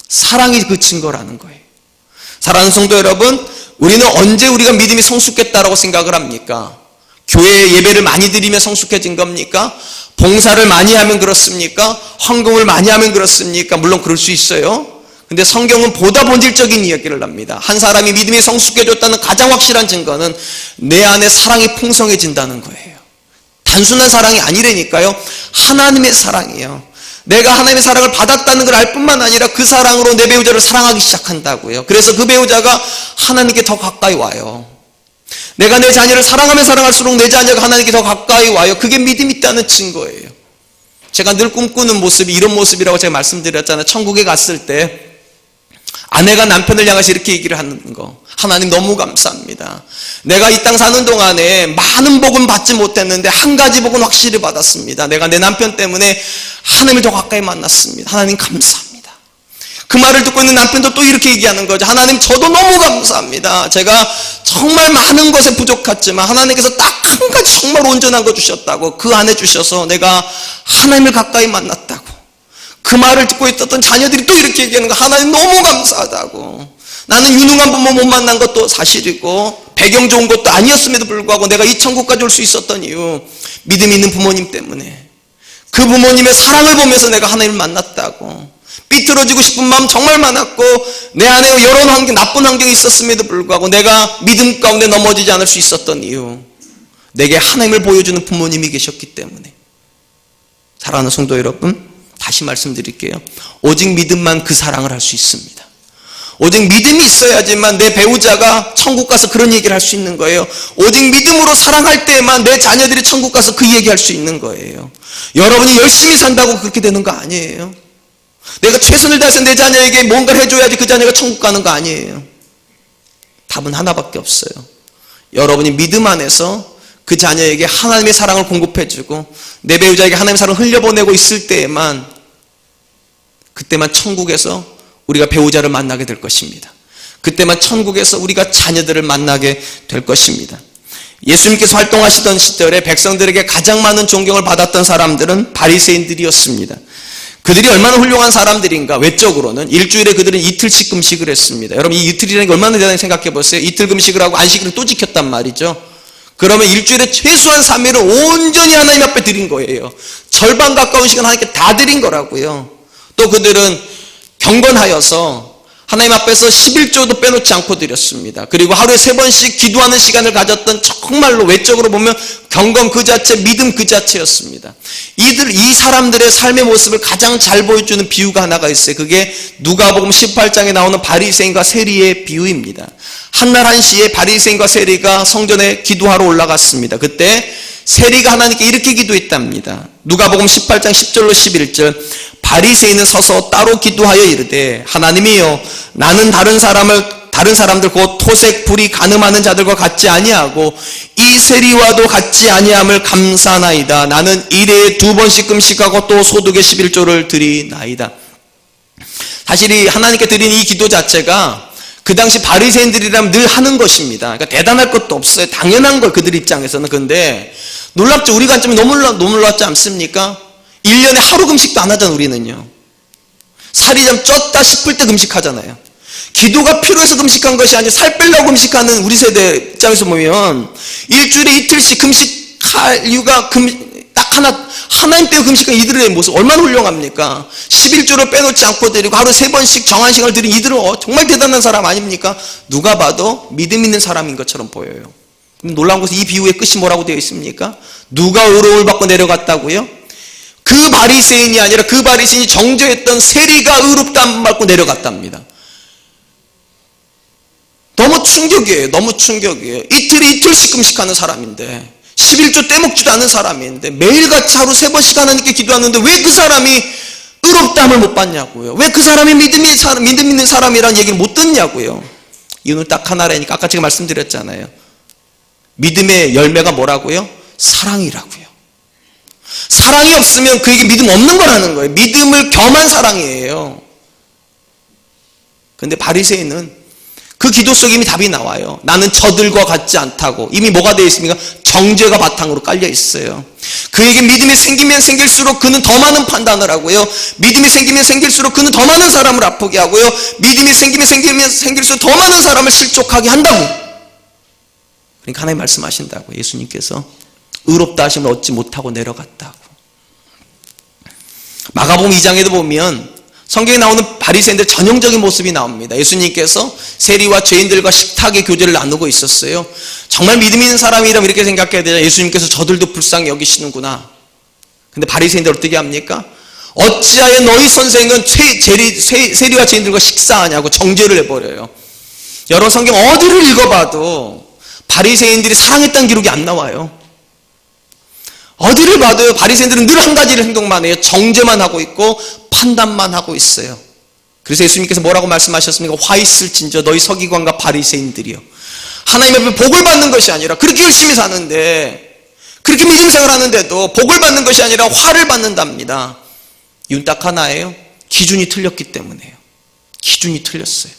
사랑이 그 증거라는 거예요. 사랑하는 성도 여러분, 우리는 언제 우리가 믿음이 성숙했다라고 생각을 합니까? 교회에 예배를 많이 드리면 성숙해진 겁니까? 봉사를 많이 하면 그렇습니까? 헌금을 많이 하면 그렇습니까? 물론 그럴 수 있어요. 근데 성경은 보다 본질적인 이야기를 합니다. 한 사람이 믿음이 성숙해졌다는 가장 확실한 증거는 내 안에 사랑이 풍성해진다는 거예요. 단순한 사랑이 아니라니까요. 하나님의 사랑이에요. 내가 하나님의 사랑을 받았다는 걸 알 뿐만 아니라 그 사랑으로 내 배우자를 사랑하기 시작한다고요. 그래서 그 배우자가 하나님께 더 가까이 와요. 내가 내 자녀를 사랑하면 사랑할수록 내 자녀가 하나님께 더 가까이 와요. 그게 믿음이 있다는 증거예요. 제가 늘 꿈꾸는 모습이 이런 모습이라고 제가 말씀드렸잖아요. 천국에 갔을 때 아내가 남편을 향해서 이렇게 얘기를 하는 거. 하나님 너무 감사합니다. 내가 이 땅 사는 동안에 많은 복은 받지 못했는데 한 가지 복은 확실히 받았습니다. 내가 내 남편 때문에 하나님을 더 가까이 만났습니다. 하나님 감사합니다. 그 말을 듣고 있는 남편도 또 이렇게 얘기하는 거죠. 하나님 저도 너무 감사합니다. 제가 정말 많은 것에 부족했지만 하나님께서 딱 한 가지 정말 온전한 거 주셨다고, 그 안에 주셔서 내가 하나님을 가까이 만났다고. 그 말을 듣고 있었던 자녀들이 또 이렇게 얘기하는 거. 하나님 너무 감사하다고. 나는 유능한 부모 못 만난 것도 사실이고 배경 좋은 것도 아니었음에도 불구하고 내가 이 천국까지 올 수 있었던 이유, 믿음 있는 부모님 때문에. 그 부모님의 사랑을 보면서 내가 하나님을 만났다고. 삐뚤어지고 싶은 마음 정말 많았고 내 안에 여러 환경, 나쁜 환경이 있었음에도 불구하고 내가 믿음 가운데 넘어지지 않을 수 있었던 이유, 내게 하나님을 보여주는 부모님이 계셨기 때문에. 사랑하는 성도 여러분, 다시 말씀드릴게요. 오직 믿음만 그 사랑을 할 수 있습니다. 오직 믿음이 있어야지만 내 배우자가 천국 가서 그런 얘기를 할 수 있는 거예요. 오직 믿음으로 사랑할 때만 내 자녀들이 천국 가서 그 얘기할 수 있는 거예요. 여러분이 열심히 산다고 그렇게 되는 거 아니에요. 내가 최선을 다해서 내 자녀에게 뭔가를 해줘야지 그 자녀가 천국 가는 거 아니에요. 답은 하나밖에 없어요. 여러분이 믿음 안에서 그 자녀에게 하나님의 사랑을 공급해주고 내 배우자에게 하나님의 사랑을 흘려보내고 있을 때에만, 그때만 천국에서 우리가 배우자를 만나게 될 것입니다. 그때만 천국에서 우리가 자녀들을 만나게 될 것입니다. 예수님께서 활동하시던 시절에 백성들에게 가장 많은 존경을 받았던 사람들은 바리새인들이었습니다. 그들이 얼마나 훌륭한 사람들인가. 외적으로는 일주일에 그들은 이틀씩 금식을 했습니다. 여러분, 이 이틀이라는 게 얼마나 대단히 생각해 보세요. 이틀 금식을 하고 안식일은 또 지켰단 말이죠. 그러면 일주일에 최소한 3일을 온전히 하나님 앞에 드린 거예요. 절반 가까운 시간 하나님께 다 드린 거라고요. 또 그들은 경건하여서 하나님 앞에서 11조도 빼놓지 않고 드렸습니다. 그리고 하루에 3번씩 기도하는 시간을 가졌던, 정말로 외적으로 보면 경건 그 자체, 믿음 그 자체였습니다. 이 사람들의 삶의 모습을 가장 잘 보여주는 비유가 하나가 있어요. 그게 누가복음 18장에 나오는 바리새인과 세리의 비유입니다. 한날 한시에 바리새인과 세리가 성전에 기도하러 올라갔습니다. 그때 세리가 하나님께 이렇게 기도했답니다. 누가복음 18장 10절로 11절. 바리새인은 서서 따로 기도하여 이르되, 하나님이여, 나는 다른 사람들 곧 토색, 불이 간음하는 자들과 같지 아니하고 이 세리와도 같지 아니함을 감사나이다. 나는 일에 2번씩 금식하고 또 소득의 11조를 드리나이다. 사실 이 하나님께 드린 이 기도 자체가 그 당시 바리새인들이라면 늘 하는 것입니다. 그러니까 대단할 것도 없어요. 당연한 걸, 그들 입장에서는. 근데 놀랍죠. 우리 관점이 너무 놀랍지 않습니까? 1년에 하루 금식도 안 하잖아요. 우리는요. 살이 좀 쪘다 싶을 때 금식하잖아요. 기도가 필요해서 금식한 것이 아니라 살 빼려고 금식하는 우리 세대 입장에서 보면 일주일에 이틀씩 금식할 이유가 딱 하나님 때문에 금식한 이들의 모습 얼마나 훌륭합니까? 11조를 빼놓지 않고 드리고 하루 3번씩 정한 시간을 드린 이들은 정말 대단한 사람 아닙니까? 누가 봐도 믿음 있는 사람인 것처럼 보여요. 근데 놀라운 것은 이 비유의 끝이 뭐라고 되어 있습니까? 누가 의로움을 받고 내려갔다고요? 그 바리새인이 아니라 그 바리새인이 정죄했던 세리가 의롭다함을 받고 내려갔답니다. 너무 충격이에요. 너무 충격이에요. 이틀에 이틀씩 금식하는 사람인데, 11조 떼먹지도 않은 사람인데, 매일같이 하루 3번씩 하나님께 기도하는데 왜 그 사람이 의롭다함을 못 받냐고요. 왜 그 사람이 믿음 있는 사람이라는 얘기를 못 듣냐고요. 이유는 딱 하나라니까. 아까 제가 말씀드렸잖아요. 믿음의 열매가 뭐라고요? 사랑이라고요. 사랑이 없으면 그에게 믿음 없는 거라는 거예요. 믿음을 겸한 사랑이에요. 그런데 바리새인은 그 기도 속에 이미 답이 나와요. 나는 저들과 같지 않다고. 이미 뭐가 되어 있습니까? 정죄가 바탕으로 깔려 있어요. 그에게 믿음이 생기면 생길수록 그는 더 많은 판단을 하고요. 믿음이 생기면 생길수록 그는 더 많은 사람을 아프게 하고요. 믿음이 생기면 생길수록 더 많은 사람을 실족하게 한다고. 그러니까 하나님 말씀하신다고. 예수님께서 의롭다 하심을 얻지 못하고 내려갔다고. 마가복음 2장에도 보면 성경에 나오는 바리새인들 전형적인 모습이 나옵니다. 예수님께서 세리와 죄인들과 식탁의 교제를 나누고 있었어요. 정말 믿음 있는 사람이라면 이렇게 생각해야 되죠. 예수님께서 저들도 불쌍히 여기시는구나. 근데 바리새인들 어떻게 합니까? 어찌하여 너희 선생은 세리와 죄인들과 식사하냐고 정죄를 해버려요. 여러분, 성경 어디를 읽어봐도 바리새인들이 사랑했다는 기록이 안 나와요. 어디를 봐도요, 바리새인들은 늘 한 가지를 행동만 해요. 정죄만 하고 있고 판단만 하고 있어요. 그래서 예수님께서 뭐라고 말씀하셨습니까? 화 있을진저 너희 서기관과 바리새인들이요. 하나님 앞에 복을 받는 것이 아니라, 그렇게 열심히 사는데, 그렇게 믿음생활 하는데도 복을 받는 것이 아니라 화를 받는답니다. 이유는 딱 하나예요. 기준이 틀렸기 때문에요. 기준이 틀렸어요.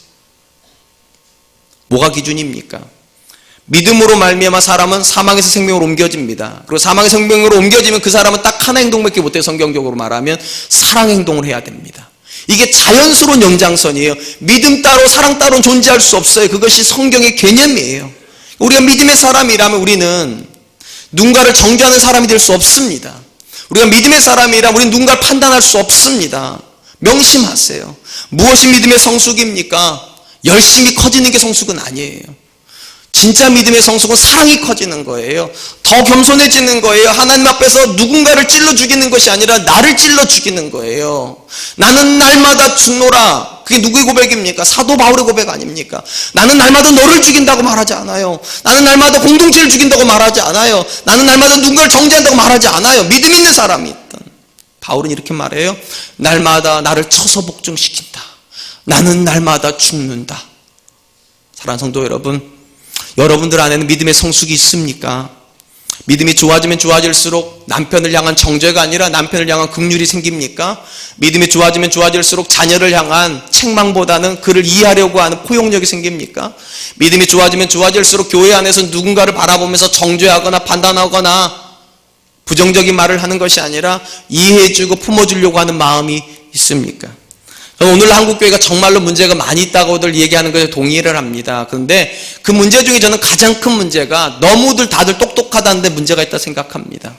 뭐가 기준입니까? 믿음으로 말미암아 사람은 사망에서 생명으로 옮겨집니다. 그리고 사망에서 생명으로 옮겨지면 그 사람은 딱 하나 행동밖에 못해요. 성경적으로 말하면 사랑 행동을 해야 됩니다. 이게 자연스러운 연장선이에요. 믿음 따로 사랑 따로는 존재할 수 없어요. 그것이 성경의 개념이에요. 우리가 믿음의 사람이라면 우리는 누군가를 정죄하는 사람이 될 수 없습니다. 우리가 믿음의 사람이라면 우리는 누군가를 판단할 수 없습니다. 명심하세요. 무엇이 믿음의 성숙입니까? 열심히 커지는 게 성숙은 아니에요. 진짜 믿음의 성숙은 사랑이 커지는 거예요. 더 겸손해지는 거예요. 하나님 앞에서 누군가를 찔러 죽이는 것이 아니라 나를 찔러 죽이는 거예요. 나는 날마다 죽노라. 그게 누구의 고백입니까? 사도 바울의 고백 아닙니까? 나는 날마다 너를 죽인다고 말하지 않아요. 나는 날마다 공동체를 죽인다고 말하지 않아요. 나는 날마다 누군가를 정죄한다고 말하지 않아요. 믿음 있는 사람이 있던 바울은 이렇게 말해요. 날마다 나를 쳐서 복종시킨다. 나는 날마다 죽는다. 사랑하는 성도 여러분, 여러분들 안에는 믿음의 성숙이 있습니까? 믿음이 좋아지면 좋아질수록 남편을 향한 정죄가 아니라 남편을 향한 긍휼이 생깁니까? 믿음이 좋아지면 좋아질수록 자녀를 향한 책망보다는 그를 이해하려고 하는 포용력이 생깁니까? 믿음이 좋아지면 좋아질수록 교회 안에서 누군가를 바라보면서 정죄하거나 판단하거나 부정적인 말을 하는 것이 아니라 이해해주고 품어주려고 하는 마음이 있습니까? 저는 오늘 한국교회가 정말로 문제가 많이 있다고들 얘기하는 것에 동의를 합니다. 그런데 그 문제 중에 저는 가장 큰 문제가 너무들 다들 똑똑하다는데 문제가 있다 생각합니다.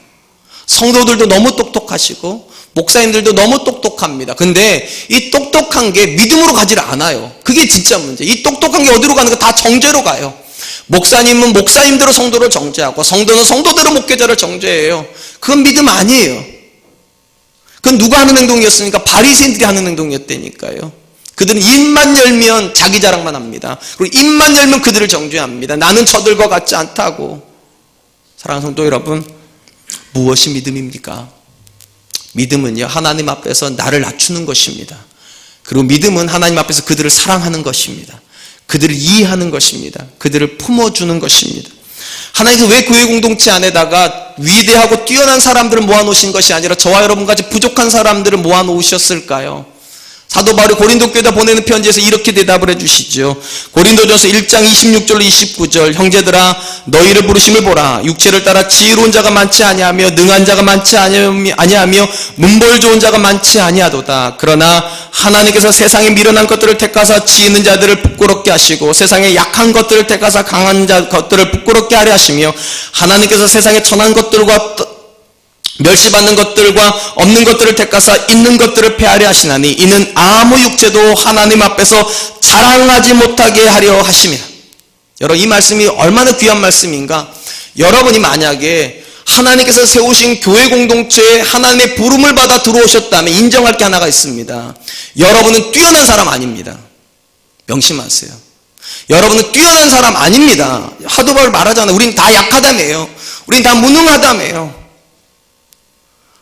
성도들도 너무 똑똑하시고 목사님들도 너무 똑똑합니다. 근데 이 똑똑한 게 믿음으로 가지를 않아요. 그게 진짜 문제. 이 똑똑한 게 어디로 가는 거 다 정죄로 가요. 목사님은 목사님대로 성도를 정죄하고 성도는 성도대로 목회자를 정죄해요. 그건 믿음 아니에요. 그건 누가 하는 행동이었습니까? 바리새인들이 하는 행동이었다니까요. 그들은 입만 열면 자기 자랑만 합니다. 그리고 입만 열면 그들을 정죄합니다. 나는 저들과 같지 않다고. 사랑하는 성도 여러분, 무엇이 믿음입니까? 믿음은요, 하나님 앞에서 나를 낮추는 것입니다. 그리고 믿음은 하나님 앞에서 그들을 사랑하는 것입니다. 그들을 이해하는 것입니다. 그들을 품어주는 것입니다. 하나님께서 왜 교회 공동체 안에다가 위대하고 뛰어난 사람들을 모아놓으신 것이 아니라 저와 여러분같이 부족한 사람들을 모아놓으셨을까요? 사도 바울이 고린도 교회에다 보내는 편지에서 이렇게 대답을 해주시죠. 고린도전서 1장 26절로 29절, 형제들아 너희를 부르심을 보라. 육체를 따라 지혜로운 자가 많지 아니하며 능한 자가 많지 아니하며 문벌 좋은 자가 많지 아니하도다. 그러나 하나님께서 세상에 미련한 것들을 택하사 지혜 있는 자들을 부끄럽게 하시고 세상에 약한 것들을 택하사 강한 것들을 부끄럽게 하려 하시며 하나님께서 세상에 천한 것들과 멸시받는 것들과 없는 것들을 택하사 있는 것들을 폐하려 하시나니 이는 아무 육체도 하나님 앞에서 자랑하지 못하게 하려 하심이라. 여러분, 이 말씀이 얼마나 귀한 말씀인가? 여러분이 만약에 하나님께서 세우신 교회 공동체에 하나님의 부름을 받아 들어오셨다면 인정할 게 하나가 있습니다. 여러분은 뛰어난 사람 아닙니다. 명심하세요. 여러분은 뛰어난 사람 아닙니다. 하도 말하잖아요. 우린 다 약하다며요. 우린 다 무능하다며요.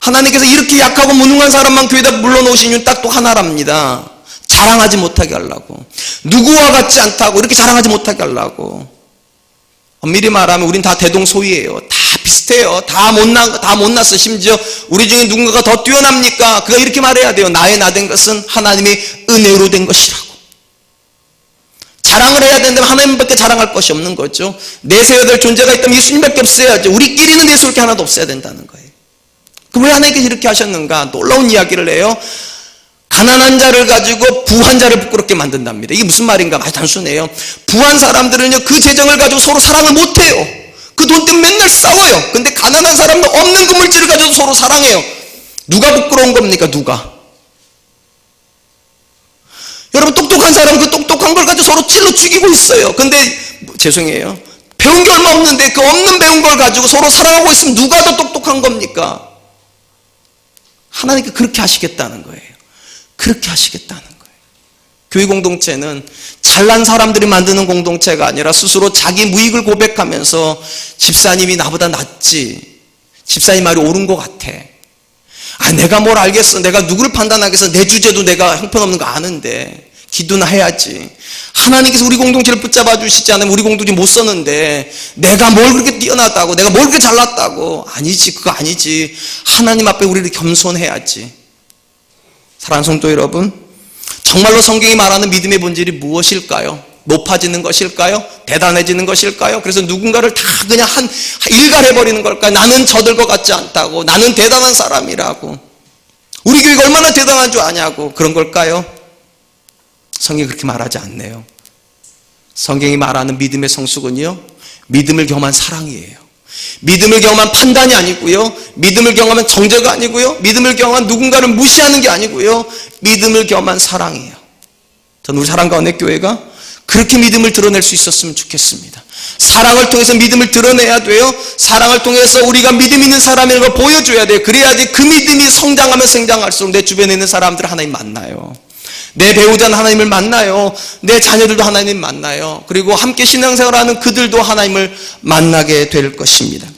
하나님께서 이렇게 약하고 무능한 사람만 교회에다 물러놓으신 이유는 딱 또 하나랍니다. 자랑하지 못하게 하려고. 누구와 같지 않다고 이렇게 자랑하지 못하게 하려고. 엄밀히 말하면 우린 다 대동소이예요. 다 비슷해요. 다 못났어. 심지어 우리 중에 누군가가 더 뛰어납니까? 그가 이렇게 말해야 돼요. 나의 나 된 것은 하나님의 은혜로 된 것이라고. 자랑을 해야 된다면 하나님밖에 자랑할 것이 없는 거죠. 내세워야 될 존재가 있다면 예수님밖에 없어야죠. 우리끼리는 내세울 게 하나도 없어야 된다는 거예요. 그럼 왜 하나님께서 이렇게 하셨는가? 놀라운 이야기를 해요. 가난한 자를 가지고 부한 자를 부끄럽게 만든답니다. 이게 무슨 말인가? 아주 단순해요. 부한 사람들은요, 그 재정을 가지고 서로 사랑을 못해요. 그 돈 때문에 맨날 싸워요. 근데 가난한 사람은 없는 그 물질을 가지고 서로 사랑해요. 누가 부끄러운 겁니까? 누가? 여러분, 똑똑한 사람은 그 똑똑한 걸 가지고 서로 찔러 죽이고 있어요. 근데 죄송해요, 배운 게 얼마 없는데 그 없는 배운 걸 가지고 서로 사랑하고 있으면 누가 더 똑똑한 겁니까? 하나님께 그렇게 하시겠다는 거예요. 그렇게 하시겠다는 거예요. 교회 공동체는 잘난 사람들이 만드는 공동체가 아니라 스스로 자기 무익을 고백하면서 집사님이 나보다 낫지, 집사님 말이 옳은 것 같아, 내가 뭘 알겠어, 내가 누구를 판단하겠어, 내 주제도 내가 형편없는 거 아는데 기도나 해야지, 하나님께서 우리 공동체를 붙잡아 주시지 않으면 우리 공동체 못 썼는데 내가 뭘 그렇게 뛰어났다고, 내가 뭘 그렇게 잘났다고. 아니지, 그거 아니지. 하나님 앞에 우리를 겸손해야지. 사랑하는 성도 여러분, 정말로 성경이 말하는 믿음의 본질이 무엇일까요? 높아지는 것일까요? 대단해지는 것일까요? 그래서 누군가를 다 그냥 일갈해버리는 걸까요? 나는 저들 것 같지 않다고, 나는 대단한 사람이라고, 우리 교회가 얼마나 대단한 줄 아냐고, 그런 걸까요? 성경이 그렇게 말하지 않네요. 성경이 말하는 믿음의 성숙은요, 믿음을 경험한 사랑이에요. 믿음을 경험한 판단이 아니고요, 믿음을 경험한 정죄가 아니고요, 믿음을 경험한 누군가를 무시하는 게 아니고요, 믿음을 경험한 사랑이에요. 저는 우리 사랑과 언약교회가 그렇게 믿음을 드러낼 수 있었으면 좋겠습니다. 사랑을 통해서 믿음을 드러내야 돼요. 사랑을 통해서 우리가 믿음 있는 사람이라는 걸 보여줘야 돼요. 그래야지 그 믿음이 성장하면 성장할수록 내 주변에 있는 사람들을 하나님 만나요. 내 배우자는 하나님을 만나요. 내 자녀들도 하나님을 만나요. 그리고 함께 신앙생활하는 그들도 하나님을 만나게 될 것입니다.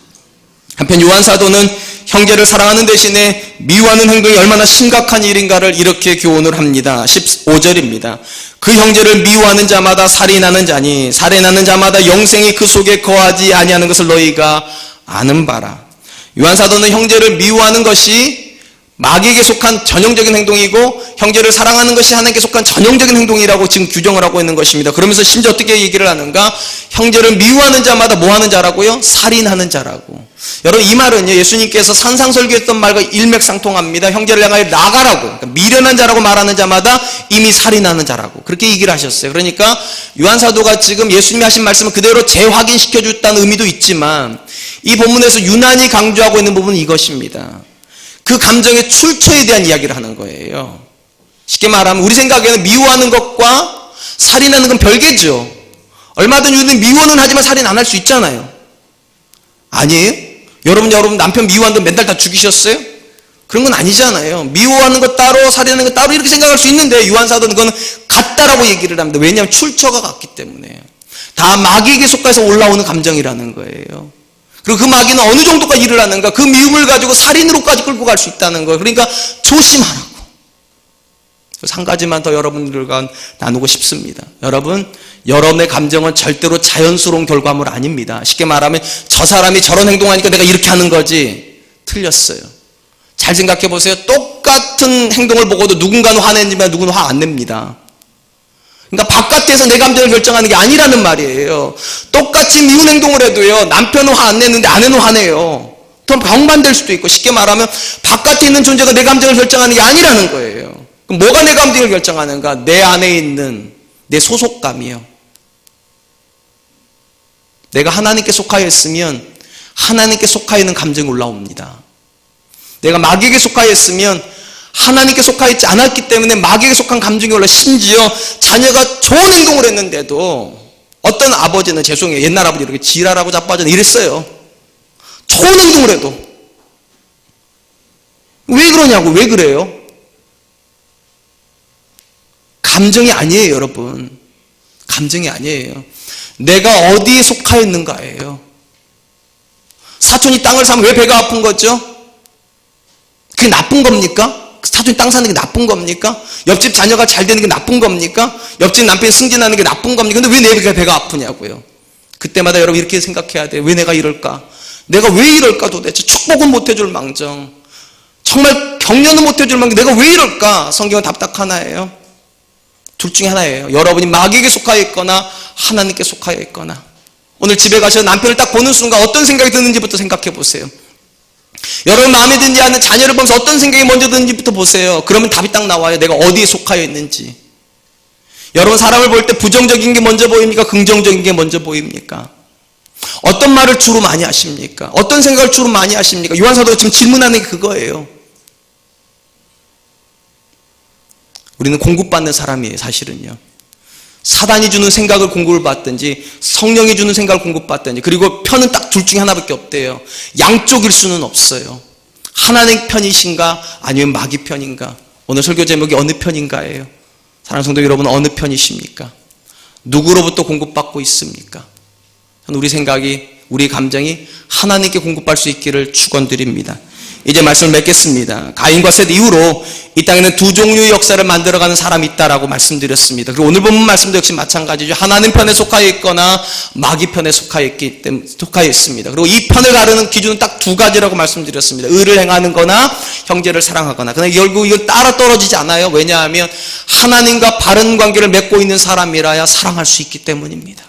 한편 요한사도는 형제를 사랑하는 대신에 미워하는 행동이 얼마나 심각한 일인가를 이렇게 교훈을 합니다. 15절입니다. 그 형제를 미워하는 자마다 살인하는 자니 살인하는 자마다 영생이 그 속에 거하지 아니하는 것을 너희가 아는 바라. 요한사도는 형제를 미워하는 것이 마귀에게 속한 전형적인 행동이고 형제를 사랑하는 것이 하나님께 속한 전형적인 행동이라고 지금 규정을 하고 있는 것입니다. 그러면서 심지어 어떻게 얘기를 하는가? 형제를 미워하는 자마다 뭐 하는 자라고요? 살인하는 자라고. 여러분, 이 말은요, 예수님께서 산상설교했던 말과 일맥상통합니다. 형제를 향하여 나가라고, 그러니까 미련한 자라고 말하는 자마다 이미 살인하는 자라고 그렇게 얘기를 하셨어요. 그러니까 요한사도가 지금 예수님이 하신 말씀을 그대로 재확인시켜줬다는 의미도 있지만 이 본문에서 유난히 강조하고 있는 부분은 이것입니다. 그 감정의 출처에 대한 이야기를 하는 거예요. 쉽게 말하면 우리 생각에는 미워하는 것과 살인하는 건 별개죠. 얼마든 우리는 미워는 하지만 살인 안 할 수 있잖아요. 아니에요? 여러분 남편 미워하는데 맨날 다 죽이셨어요? 그런 건 아니잖아요. 미워하는 것 따로 살인하는 것 따로 이렇게 생각할 수 있는데 요한사도는 그건 같다라고 얘기를 합니다. 왜냐하면 출처가 같기 때문에. 다 마귀에게 속해서 올라오는 감정이라는 거예요. 그리고 그 마귀는 어느 정도까지 일을 하는가? 그 미움을 가지고 살인으로까지 끌고 갈 수 있다는 거예요. 그러니까 조심하라고. 그래서 한 가지만 더 여러분들과 나누고 싶습니다. 여러분, 여러분의 감정은 절대로 자연스러운 결과물 아닙니다. 쉽게 말하면 저 사람이 저런 행동하니까 내가 이렇게 하는 거지. 틀렸어요. 잘 생각해 보세요. 똑같은 행동을 보고도 누군가는 화내지만 누구는 화 안 냅니다. 그러니까 바깥에서 내 감정을 결정하는 게 아니라는 말이에요. 똑같이 미운 행동을 해도요, 남편은 화 안 내는데 아내는 화내요. 또 병반될 수도 있고, 쉽게 말하면 바깥에 있는 존재가 내 감정을 결정하는 게 아니라는 거예요. 그럼 뭐가 내 감정을 결정하는가? 내 안에 있는 내 소속감이요. 내가 하나님께 속하여 있으면 하나님께 속하여 있는 감정이 올라옵니다. 내가 마귀에게 속하여 있으면 하나님께 속하여 있지 않았기 때문에 마귀에게 속한 감정이 올라, 심지어 자녀가 좋은 행동을 했는데도 어떤 아버지는, 죄송해요, 옛날 아버지 이렇게 지랄하고 자빠져는 이랬어요. 좋은 행동을 해도. 왜 그러냐고. 왜 그래요? 감정이 아니에요, 여러분. 감정이 아니에요. 내가 어디에 속하여 있는가예요. 사촌이 땅을 사면 왜 배가 아픈 거죠? 그게 나쁜 겁니까? 사촌이 땅 사는 게 나쁜 겁니까? 옆집 자녀가 잘 되는 게 나쁜 겁니까? 옆집 남편이 승진하는 게 나쁜 겁니까? 근데 왜 내 배가 아프냐고요. 그때마다 여러분 이렇게 생각해야 돼요. 왜 내가 이럴까? 내가 왜 이럴까 도대체? 축복은 못 해줄 망정, 정말 격려는 못 해줄 망정, 내가 왜 이럴까? 성경은 답 딱 하나예요. 둘 중에 하나예요. 여러분이 마귀에게 속하여 있거나 하나님께 속하여 있거나. 오늘 집에 가셔서 남편을 딱 보는 순간 어떤 생각이 드는지부터 생각해 보세요. 여러분 마음에 들지 않는 자녀를 보면서 어떤 생각이 먼저 드는지부터 보세요. 그러면 답이 딱 나와요. 내가 어디에 속하여 있는지. 여러분 사람을 볼 때 부정적인 게 먼저 보입니까? 긍정적인 게 먼저 보입니까? 어떤 말을 주로 많이 하십니까? 어떤 생각을 주로 많이 하십니까? 요한사도가 지금 질문하는 게 그거예요. 우리는 공급받는 사람이에요, 사실은요. 사단이 주는 생각을 공급을 받든지 성령이 주는 생각을 공급받든지, 그리고 편은 딱 둘 중에 하나밖에 없대요. 양쪽일 수는 없어요. 하나님 편이신가 아니면 마귀 편인가. 오늘 설교 제목이 어느 편인가예요. 사랑하는 성도 여러분, 어느 편이십니까? 누구로부터 공급받고 있습니까? 우리 생각이, 우리 감정이 하나님께 공급할 수 있기를 축원드립니다. 이제 말씀을 맺겠습니다. 가인과 셋 이후로 이 땅에는 두 종류의 역사를 만들어가는 사람이 있다라고 말씀드렸습니다. 그리고 오늘 본문 말씀도 역시 마찬가지죠. 하나님 편에 속하여 있거나 마귀 편에 속하여 있습니다. 그리고 이 편을 가르는 기준은 딱 두 가지라고 말씀드렸습니다. 의를 행하는 거나 형제를 사랑하거나. 그러나 결국 이걸 따라 떨어지지 않아요. 왜냐하면 하나님과 바른 관계를 맺고 있는 사람이라야 사랑할 수 있기 때문입니다.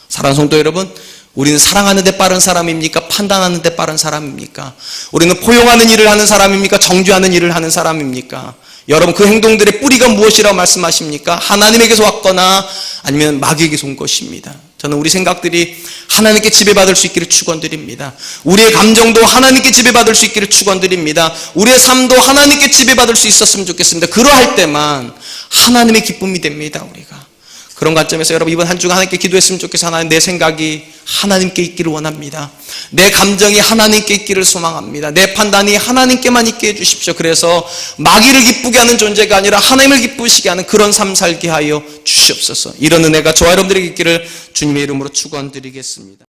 사랑하는 성도 여러분, 우리는 사랑하는 데 빠른 사람입니까? 판단하는 데 빠른 사람입니까? 우리는 포용하는 일을 하는 사람입니까? 정죄하는 일을 하는 사람입니까? 여러분, 그 행동들의 뿌리가 무엇이라고 말씀하십니까? 하나님에게서 왔거나 아니면 마귀에게서 온 것입니다. 저는 우리 생각들이 하나님께 지배받을 수 있기를 축원드립니다. 우리의 감정도 하나님께 지배받을 수 있기를 축원드립니다. 우리의 삶도 하나님께 지배받을 수 있었으면 좋겠습니다. 그러할 때만 하나님의 기쁨이 됩니다, 우리가. 그런 관점에서 여러분, 이번 한 주간 하나님께 기도했으면 좋겠어요. 하나님, 내 생각이 하나님께 있기를 원합니다. 내 감정이 하나님께 있기를 소망합니다. 내 판단이 하나님께만 있게 해주십시오. 그래서 마귀를 기쁘게 하는 존재가 아니라 하나님을 기쁘시게 하는 그런 삶 살게 하여 주시옵소서. 이런 은혜가 저와 여러분들에게 있기를 주님의 이름으로 축원드리겠습니다.